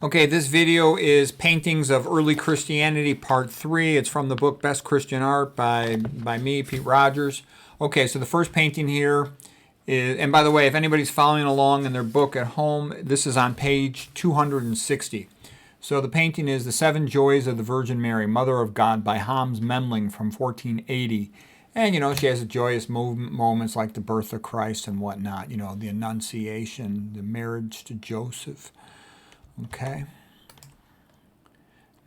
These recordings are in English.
Okay, this video is Paintings of Early Christianity, Part 3. It's from the book Best Christian Art by me, Pete Rogers. Okay, so the first painting here is, and by the way, if anybody's following along in their book at home, this is on page 260. So the painting is The Seven Joys of the Virgin Mary, Mother of God by Hans Memling from 1480. And, she has joyous moments like the birth of Christ and whatnot, the Annunciation, the marriage to Joseph. Okay.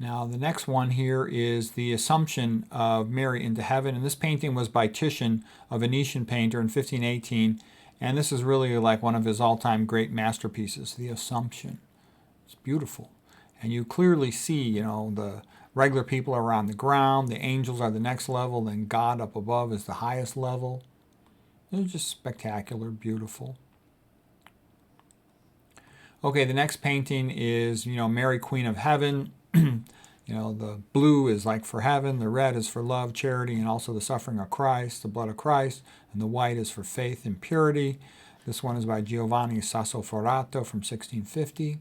Now the next one here is the Assumption of Mary into Heaven, and this painting was by Titian, a Venetian painter, in 1518, and this is really like one of his all-time great masterpieces, the Assumption. It's beautiful, and you clearly see, the regular people are on the ground, the angels are the next level, then God up above is the highest level. It's just spectacular, beautiful. Okay, the next painting is, Mary, Queen of Heaven. The blue is like for heaven, the red is for love, charity, and also the suffering of Christ, the blood of Christ, and the white is for faith and purity. This one is by Giovanni Sassoferrato from 1650.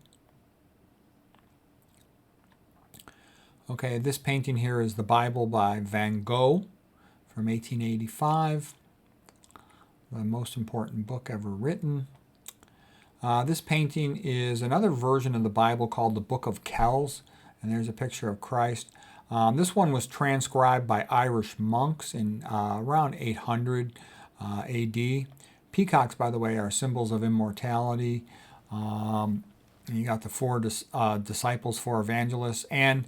Okay, this painting here is The Bible by Van Gogh from 1885. The most important book ever written. This painting is another version of the Bible called the Book of Kells, and there's a picture of Christ. This one was transcribed by Irish monks in around 800 AD. Peacocks, by the way, are symbols of immortality. And you got the four disciples, four evangelists, and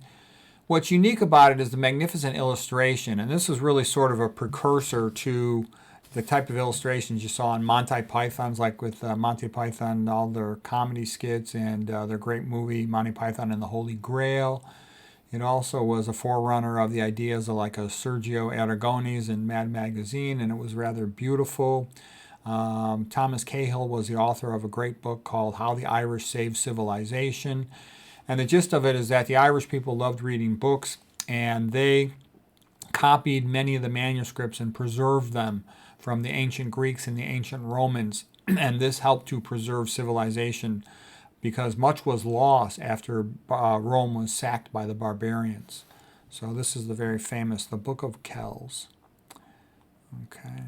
what's unique about it is the magnificent illustration, and this is really sort of a precursor to the type of illustrations you saw in Monty Python's, like with Monty Python, all their comedy skits and their great movie, Monty Python and the Holy Grail. It also was a forerunner of the ideas of like a Sergio Aragonés in Mad Magazine, and it was rather beautiful. Thomas Cahill was the author of a great book called How the Irish Saved Civilization. And the gist of it is that the Irish people loved reading books, and they copied many of the manuscripts and preserved them from the ancient Greeks and the ancient Romans, and this helped to preserve civilization because much was lost after Rome was sacked by the barbarians. So this is the very famous, the Book of Kells. Okay,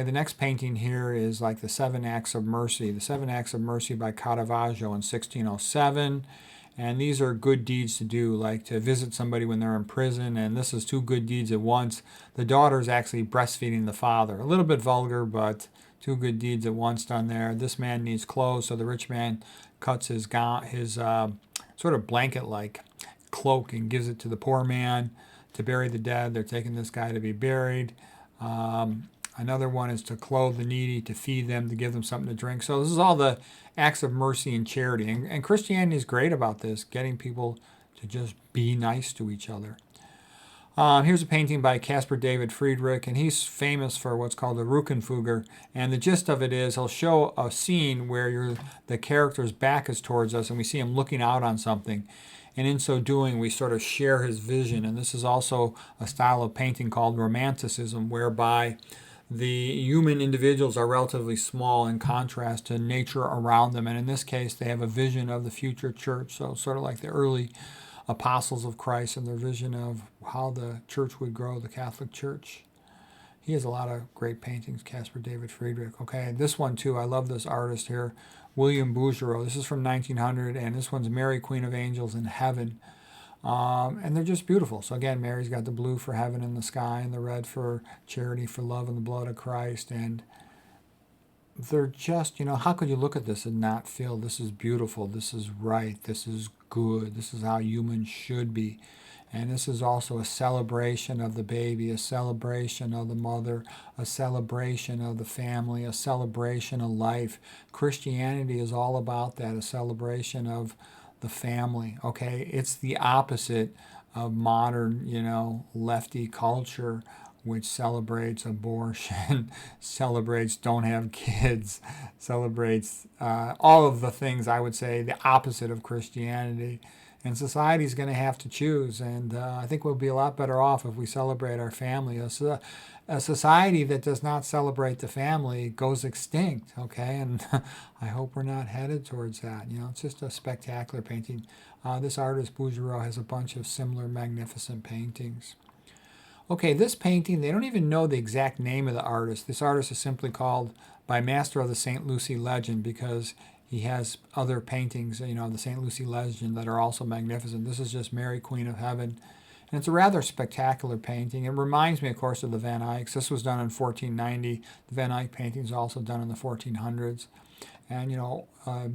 the next painting here is like the Seven Acts of Mercy. The Seven Acts of Mercy by Caravaggio in 1607. And these are good deeds to do, like to visit somebody when they're in prison, and this is two good deeds at once. The daughter is actually breastfeeding the father. A little bit vulgar, but two good deeds at once done there. This man needs clothes, so the rich man cuts his sort of blanket-like cloak and gives it to the poor man to bury the dead. They're taking this guy to be buried. Another one is to clothe the needy, to feed them, to give them something to drink. So this is all the acts of mercy and charity. And Christianity is great about this, getting people to just be nice to each other. Here's a painting by Caspar David Friedrich, and he's famous for what's called the Rückenfuger. And the gist of it is he'll show a scene where the character's back is towards us, and we see him looking out on something. And in so doing, we sort of share his vision. And this is also a style of painting called Romanticism, whereby the human individuals are relatively small in contrast to nature around them. And in this case, they have a vision of the future church. So sort of like the early apostles of Christ and their vision of how the church would grow, the Catholic Church. He has a lot of great paintings, Caspar David Friedrich. Okay, this one too, I love this artist here, William Bouguereau. This is from 1900, and this one's Mary, Queen of Angels in Heaven. And they're just beautiful. So again, Mary's got the blue for heaven and the sky, and the red for charity, for love and the blood of Christ. And they're just, how could you look at this and not feel this is beautiful, this is right, this is good, this is how humans should be. And this is also a celebration of the baby, a celebration of the mother, a celebration of the family, a celebration of life. Christianity is all about that, a celebration of the family. Okay, it's the opposite of modern, lefty culture, which celebrates abortion, celebrates don't have kids, celebrates all of the things, I would say, the opposite of Christianity. And society's going to have to choose. And I think we'll be a lot better off if we celebrate our family. A society that does not celebrate the family goes extinct, okay? And I hope we're not headed towards that. It's just a spectacular painting. This artist, Bouguereau, has a bunch of similar magnificent paintings. Okay, this painting, they don't even know the exact name of the artist. This artist is simply called by Master of the St. Lucie Legend because he has other paintings, the St. Lucie Legend that are also magnificent. This is just Mary, Queen of Heaven. And it's a rather spectacular painting. It reminds me, of course, of the Van Eycks. This was done in 1490. The Van Eyck paintings are also done in the 1400s. And,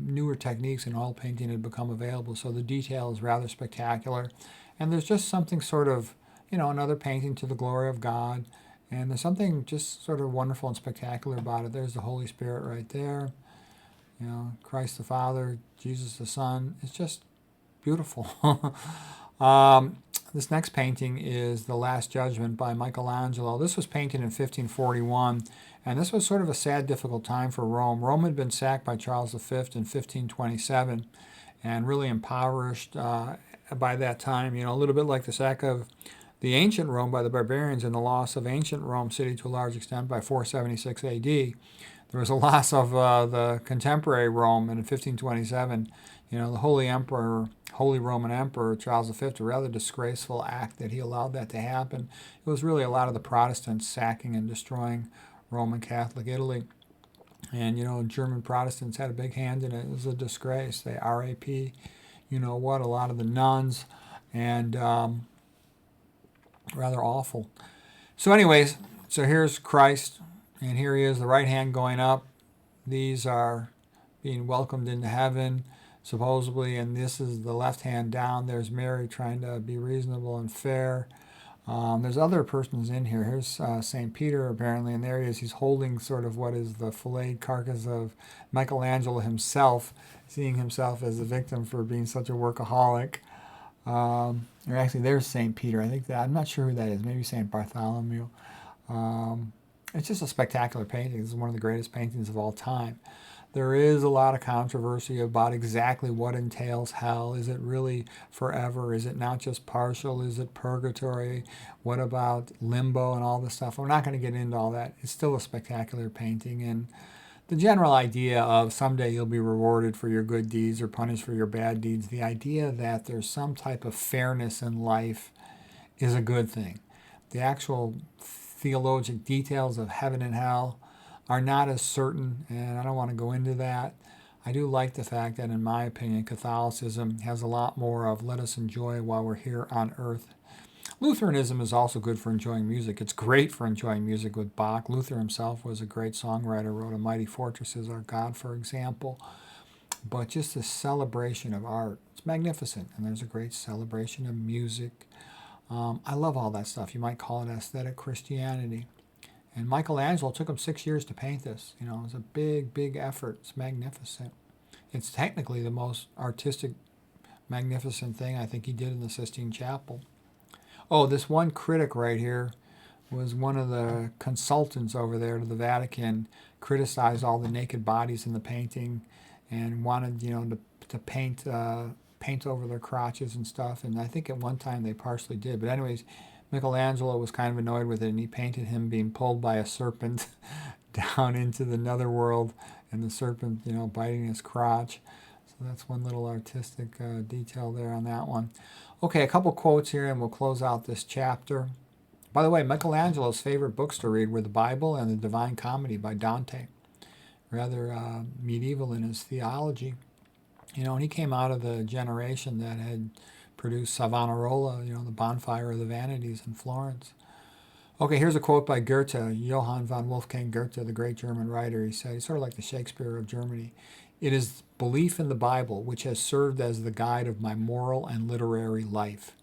newer techniques in oil painting had become available, so the detail is rather spectacular. And there's just something sort of, another painting to the glory of God. And there's something just sort of wonderful and spectacular about it. There's the Holy Spirit right there. Christ the Father, Jesus the Son. It's just beautiful. This next painting is The Last Judgment by Michelangelo. This was painted in 1541, and this was sort of a sad, difficult time for Rome. Rome had been sacked by Charles V in 1527 and really impoverished by that time, a little bit like the sack of the ancient Rome by the barbarians and the loss of ancient Rome city to a large extent by 476 AD. There was a loss of the contemporary Rome, and in 1527, the Holy Roman Emperor Charles V, a rather disgraceful act that he allowed that to happen. It was really a lot of the Protestants sacking and destroying Roman Catholic Italy. And, German Protestants had a big hand in it. It was a disgrace. They RAP, a lot of the nuns, and rather awful. So anyways, here's Christ, and here he is, the right hand going up. These are being welcomed into heaven, supposedly, and this is the left hand down. There's Mary trying to be reasonable and fair. There's other persons in here. Here's St. Peter, apparently, and there he is. He's holding sort of what is the filleted carcass of Michelangelo himself, seeing himself as a victim for being such a workaholic. Or actually, there's St. Peter. I think I'm not sure who that is. Maybe St. Bartholomew. It's just a spectacular painting. This is one of the greatest paintings of all time. There is a lot of controversy about exactly what entails hell. Is it really forever? Is it not just partial? Is it purgatory? What about limbo and all this stuff? I'm not going to get into all that. It's still a spectacular painting. And the general idea of someday you'll be rewarded for your good deeds or punished for your bad deeds, the idea that there's some type of fairness in life is a good thing. The actual theologic details of heaven and hell are not as certain, and I don't want to go into that. I do like the fact that, in my opinion, Catholicism has a lot more of let us enjoy while we're here on earth. Lutheranism is also good for enjoying music. It's great for enjoying music with Bach. Luther himself was a great songwriter, wrote A Mighty Fortress Is Our God, for example. But just the celebration of art, it's magnificent, and there's a great celebration of music. I love all that stuff. You might call it aesthetic Christianity. And Michelangelo took him 6 years to paint this. It was a big, big effort. It's magnificent. It's technically the most artistic, magnificent thing I think he did in the Sistine Chapel. Oh, this one critic right here was one of the consultants over there to the Vatican, criticized all the naked bodies in the painting and wanted, to paint over their crotches and stuff. And I think at one time they partially did. But anyways, Michelangelo was kind of annoyed with it, and he painted him being pulled by a serpent down into the netherworld, and the serpent, biting his crotch. So that's one little artistic detail there on that one. Okay, a couple quotes here, and we'll close out this chapter. By the way, Michelangelo's favorite books to read were the Bible and the Divine Comedy by Dante. Rather medieval in his theology. And he came out of the generation that had produced Savonarola, the Bonfire of the Vanities in Florence. Okay, here's a quote by Goethe, Johann von Wolfgang Goethe, the great German writer. He said, he's sort of like the Shakespeare of Germany. It is belief in the Bible which has served as the guide of my moral and literary life.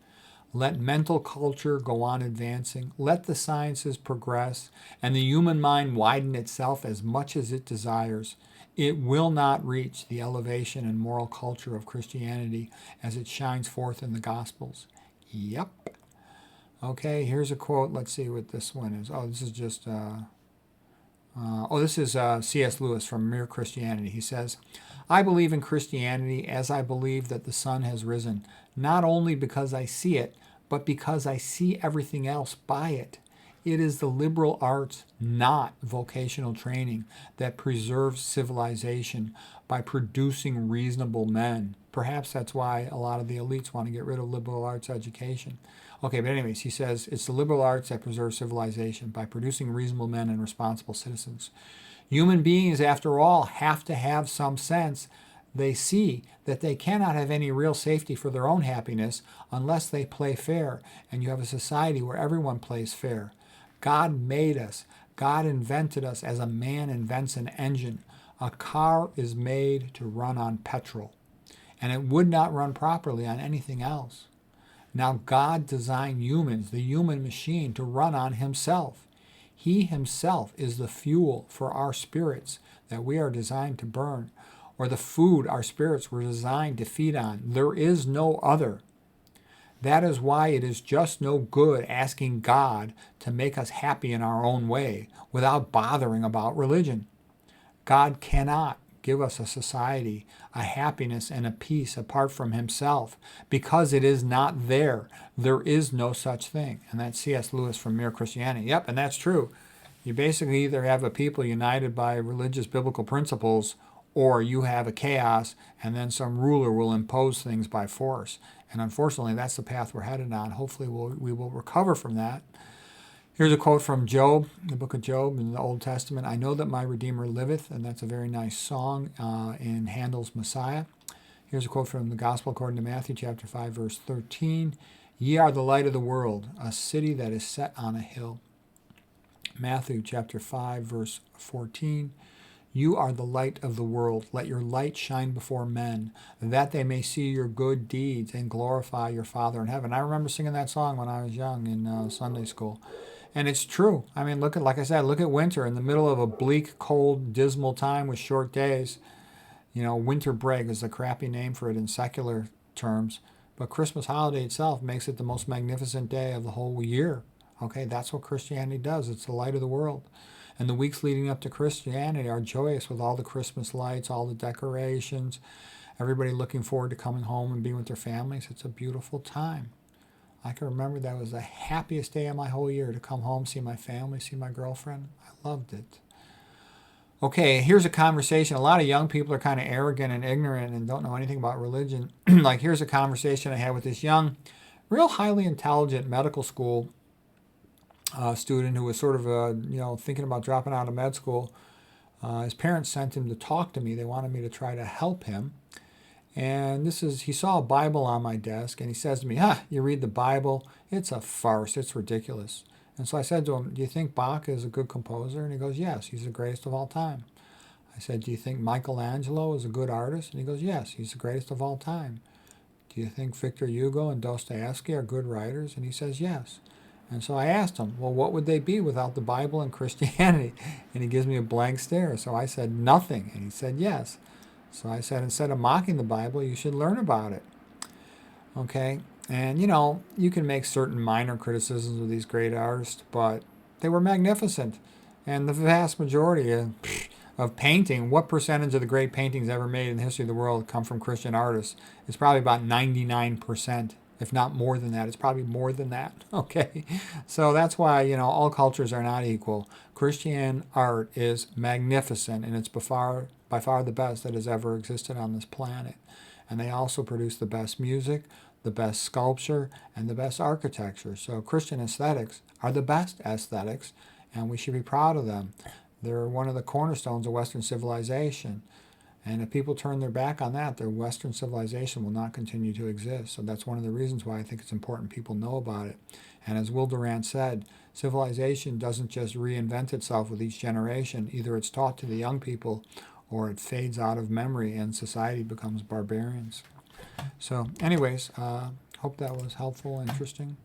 Let mental culture go on advancing. Let the sciences progress and the human mind widen itself as much as it desires. It will not reach the elevation and moral culture of Christianity as it shines forth in the Gospels. Yep. Okay, here's a quote. Let's see what this one is. Oh, this is just This is C.S. Lewis from Mere Christianity. He says, I believe in Christianity as I believe that the sun has risen, not only because I see it, but because I see everything else by it. It is the liberal arts, not vocational training, that preserves civilization by producing reasonable men. Perhaps that's why a lot of the elites want to get rid of liberal arts education. Okay, but anyways, he says, it's the liberal arts that preserve civilization by producing reasonable men and responsible citizens. Human beings, after all, have to have some sense. They see that they cannot have any real safety for their own happiness unless they play fair, and you have a society where everyone plays fair. God made us. God invented us as a man invents an engine. A car is made to run on petrol, and it would not run properly on anything else. Now God designed humans, the human machine, to run on himself. He himself is the fuel for our spirits that we are designed to burn, or the food our spirits were designed to feed on. There is no other. That is why it is just no good asking God to make us happy in our own way without bothering about religion. God cannot give us a society, a happiness, and a peace apart from himself because it is not there. There is no such thing. And that's C.S. Lewis from Mere Christianity. Yep, and that's true. You basically either have a people united by religious biblical principles, or you have a chaos and then some ruler will impose things by force. And unfortunately, that's the path we're headed on. Hopefully we will recover from that. Here's a quote from Job, the book of Job in the Old Testament. I know that my Redeemer liveth, and that's a very nice song in Handel's Messiah. Here's a quote from the Gospel according to Matthew chapter 5, verse 13. Ye are the light of the world, a city that is set on a hill. Matthew chapter 5, verse 14. You are the light of the world. Let your light shine before men, that they may see your good deeds and glorify your Father in heaven. I remember singing that song when I was young in Sunday school. And it's true. I mean, like I said, look at winter in the middle of a bleak, cold, dismal time with short days. You know, winter break is a crappy name for it in secular terms. But Christmas holiday itself makes it the most magnificent day of the whole year. Okay, that's what Christianity does. It's the light of the world. And the weeks leading up to Christianity are joyous with all the Christmas lights, all the decorations, everybody looking forward to coming home and being with their families. It's a beautiful time. I can remember that was the happiest day of my whole year, to come home, see my family, see my girlfriend. I loved it. Okay, here's a conversation. A lot of young people are kind of arrogant and ignorant and don't know anything about religion. Like, here's a conversation I had with this young, real highly intelligent medical school student who was sort of, thinking about dropping out of med school. His parents sent him to talk to me. They wanted me to try to help him. And he saw a Bible on my desk, and he says to me, you read the Bible? It's a farce. It's ridiculous. And so I said to him, do you think Bach is a good composer? And he goes, yes, he's the greatest of all time. I said, do you think Michelangelo is a good artist? And he goes, yes, he's the greatest of all time. Do you think Victor Hugo and Dostoevsky are good writers? And he says, yes. And so I asked him, well, what would they be without the Bible and Christianity? And he gives me a blank stare. So I said, nothing. And he said, yes. So I said, instead of mocking the Bible, you should learn about it. Okay? And, you can make certain minor criticisms of these great artists, but they were magnificent. And the vast majority of painting, what percentage of the great paintings ever made in the history of the world come from Christian artists? It's probably about 99%. If not more than that. It's probably more than that. Okay? So that's why, all cultures are not equal. Christian art is magnificent, and it's by far the best that has ever existed on this planet. And they also produce the best music, the best sculpture, and the best architecture. So Christian aesthetics are the best aesthetics, and we should be proud of them. They're one of the cornerstones of Western civilization. And if people turn their back on that, their Western civilization will not continue to exist. So that's one of the reasons why I think it's important people know about it. And as Will Durant said, civilization doesn't just reinvent itself with each generation. Either it's taught to the young people or it fades out of memory and society becomes barbarians. So anyways, hope that was helpful, interesting.